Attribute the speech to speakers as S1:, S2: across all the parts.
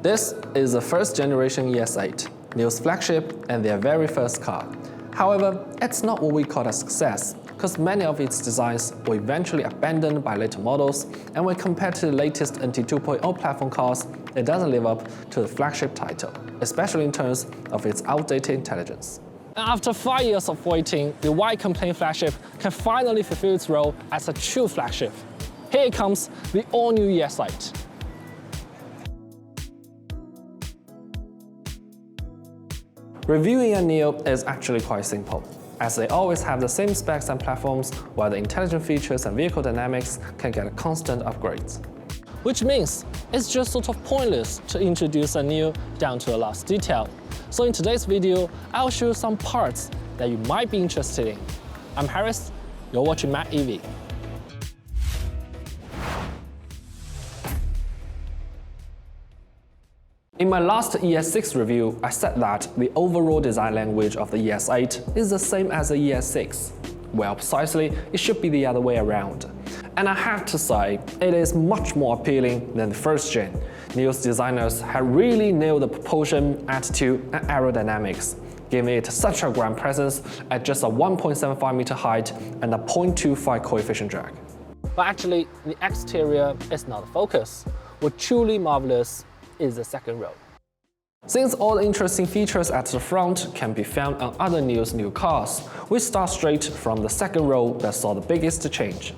S1: This is the first generation ES8, NIO's flagship and their very first car. However, it's not what we call a success, because many of its designs were eventually abandoned by later models, and when compared to the latest NT 2.0 platform cars, it doesn't live up to the flagship title, especially in terms of its outdated intelligence. And after 5 years of waiting, the wide complaint flagship can finally fulfill its role as a true flagship. Here comes the all-new ES8. Reviewing a NIO is actually quite simple, as they always have the same specs and platforms, while the intelligent features and vehicle dynamics can get constant upgrades. Which means it's just sort of pointless to introduce a NIO down to the last detail. So in today's video, I'll show you some parts that you might be interested in. I'm Harris, you're watching Mac EV. In my last ES6 review, I said that the overall design language of the ES8 is the same as the ES6. Well, precisely, it should be the other way around. And I have to say, it is much more appealing than the first gen. NIO's designers have really nailed the proportion, attitude, and aerodynamics, giving it such a grand presence at just a 1.75 meter height and a 0.25 coefficient drag. But actually, the exterior is not the focus. What truly marvelous is the second row. Since all the interesting features at the front can be found on other NIO's new cars, we start straight from the second row that saw the biggest change.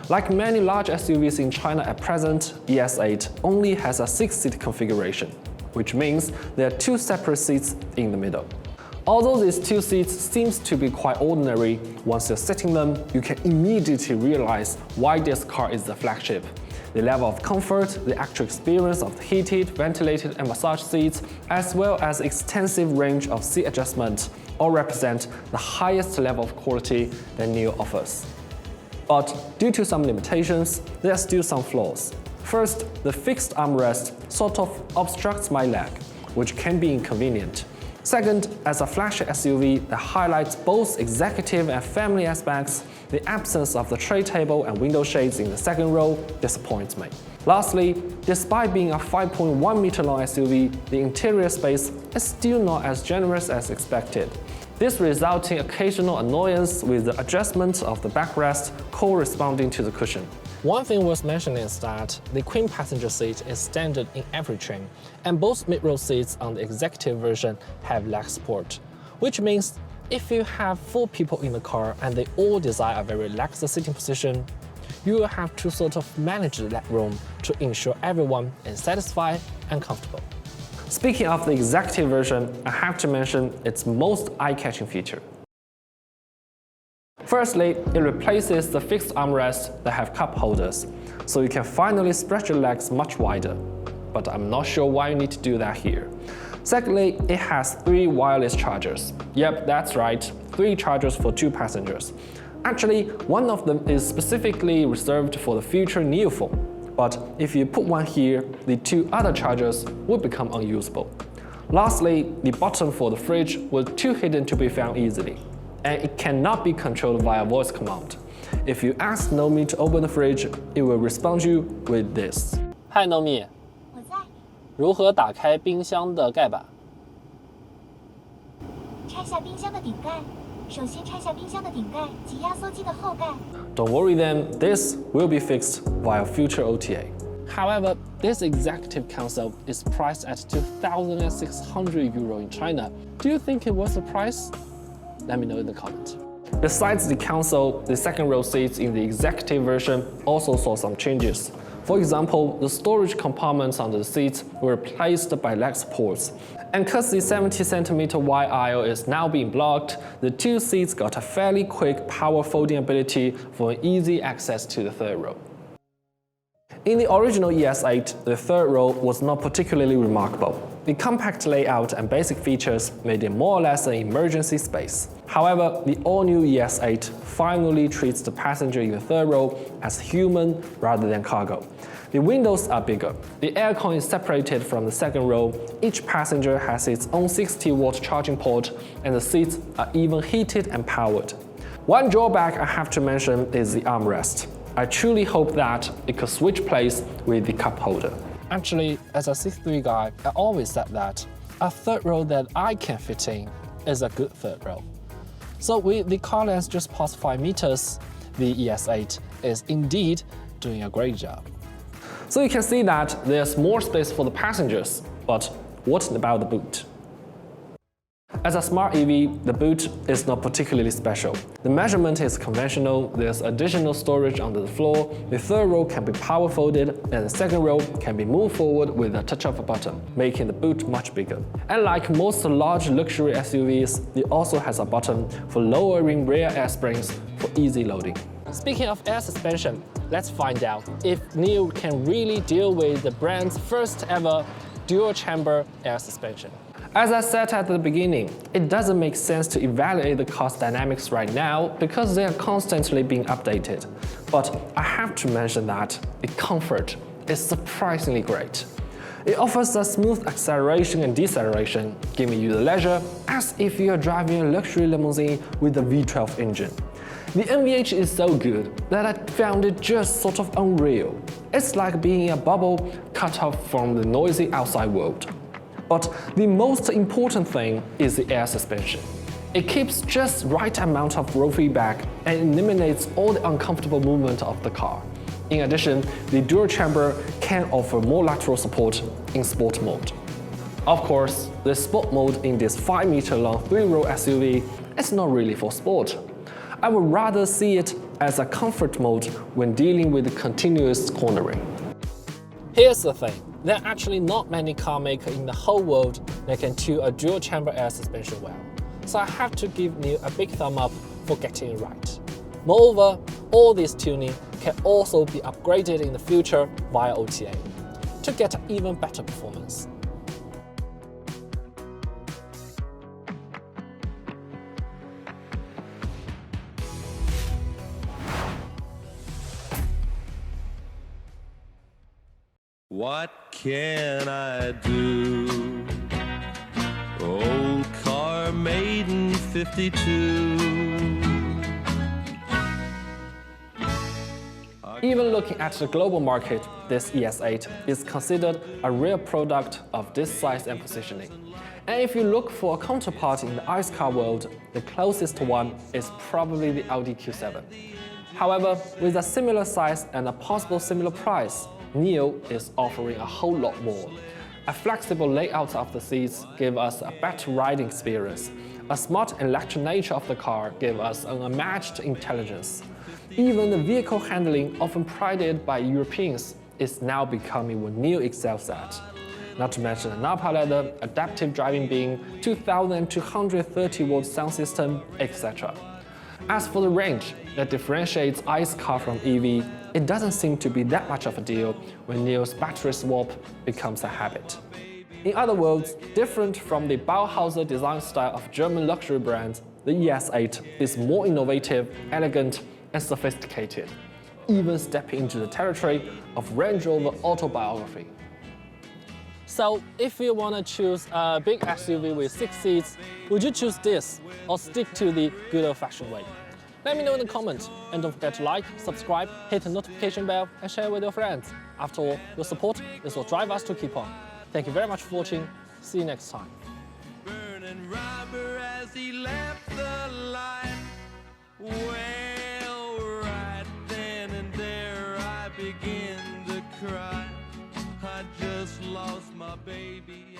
S1: Like many large SUVs in China at present, ES8 only has a 6-seat configuration, which means there are 2 separate seats in the middle. Although these 2 seats seems to be quite ordinary, once you're sitting them, you can immediately realize why this car is the flagship. The level of comfort, the actual experience of the heated, ventilated, and massage seats, as well as extensive range of seat adjustment, all represent the highest level of quality that NIO offers. But due to some limitations, there are still some flaws. First, the fixed armrest sort of obstructs my leg, which can be inconvenient. Second, as a flagship SUV that highlights both executive and family aspects, the absence of the tray table and window shades in the second row disappoints me. Lastly, despite being a 5.1 meter long SUV, the interior space is still not as generous as expected. This results in occasional annoyance with the adjustment of the backrest corresponding to the cushion. One thing worth mentioning is that the queen passenger seat is standard in every trim, and both mid-row seats on the executive version have leg support, which means if you have 4 people in the car and they all desire a very relaxed sitting position, you will have to sort of manage the leg room to ensure everyone is satisfied and comfortable. Speaking of the executive version, I have to mention its most eye-catching feature. Firstly, it replaces the fixed armrests that have cup holders, so you can finally spread your legs much wider. But I'm not sure why you need to do that here. Secondly, it has 3 wireless chargers. Yep, that's right, 3 chargers for 2 passengers. Actually, one of them is specifically reserved for the future NIO phone. But if you put one here, the 2 other chargers will become unusable. Lastly, the button for the fridge was too hidden to be found easily, and it cannot be controlled via voice command. If you ask Nomi to open the fridge, it will respond you with this. Hi Nomi.
S2: 我在。
S1: 如何打开冰箱的盖板？
S2: 拆下冰箱的顶盖。首先拆下冰箱的顶盖及压缩机的后盖。
S1: Don't worry then, this will be fixed via future OTA. However, this executive console is priced at €2,600 in China. Do you think it was the price? Let me know in the comments. Besides the console, the second row seats in the executive version also saw some changes. For example, the storage compartments under the seats were replaced by leg supports. And because the 70cm wide aisle is now being blocked, the 2 seats got a fairly quick power folding ability for an easy access to the third row. In the original ES8, the third row was not particularly remarkable. The compact layout and basic features made it more or less an emergency space. However, the all-new ES8 finally treats the passenger in the third row as human rather than cargo. The windows are bigger, the aircon is separated from the second row, each passenger has its own 60-watt charging port, and the seats are even heated and powered. One drawback I have to mention is the armrest. I truly hope that it could switch place with the cup holder. Actually, as a 6'3" guy, I always said that a third row that I can fit in is a good third row. So with the car length just past 5 meters, the ES8 is indeed doing a great job. So you can see that there's more space for the passengers, but what about the boot? As a smart EV, the boot is not particularly special. The measurement is conventional, there's additional storage under the floor, the third row can be power folded, and the second row can be moved forward with a touch of a button, making the boot much bigger. And like most large luxury SUVs, it also has a button for lowering rear air springs for easy loading. Speaking of air suspension, let's find out if NIO can really deal with the brand's first ever dual-chamber air suspension. As I said at the beginning, it doesn't make sense to evaluate the car's dynamics right now because they are constantly being updated. But I have to mention that the comfort is surprisingly great. It offers a smooth acceleration and deceleration, giving you the leisure as if you are driving a luxury limousine with a V12 engine. The NVH is so good that I found it just sort of unreal. It's like being in a bubble cut off from the noisy outside world. But the most important thing is the air suspension. It keeps just right amount of roll feedback and eliminates all the uncomfortable movement of the car. In addition, the dual chamber can offer more lateral support in sport mode. Of course, the sport mode in this 5-meter-long 3-row SUV is not really for sport. I would rather see it as a comfort mode when dealing with continuous cornering. Here's the thing, there are actually not many car makers in the whole world that can tune a dual-chamber air suspension well, so I have to give NIO a big thumb up for getting it right. Moreover, all this tuning can also be upgraded in the future via OTA to get even better performance.
S3: What can I do? Old car made in 52.
S1: Even looking at the global market, this ES8 is considered a rare product of this size and positioning. And if you look for a counterpart in the ICE car world, the closest one is probably the Audi Q7. However, with a similar size and a possible similar price, NIO is offering a whole lot more. A flexible layout of the seats gives us a better riding experience. A smart electric nature of the car gives us an unmatched intelligence. Even the vehicle handling, often prided by Europeans, is now becoming what NIO excels at. Not to mention the Napa leather, adaptive driving beam, 2230-watt sound system, etc. As for the range that differentiates ICE car from EV, it doesn't seem to be that much of a deal when NIO's battery swap becomes a habit. In other words, different from the Bauhaus design style of German luxury brands, the ES8 is more innovative, elegant, and sophisticated, even stepping into the territory of Range Rover autobiography. So if you want to choose a big SUV with 6 seats, would you choose this or stick to the good old-fashioned way? Let me know in the comments, and don't forget to like, subscribe, hit the notification bell, and share with your friends. After all, your support is what drives us to keep on. Thank you very much for watching. See you next time.
S3: Burning rubber as he left the light. Well, right then and there I begin to cry. I just lost my baby.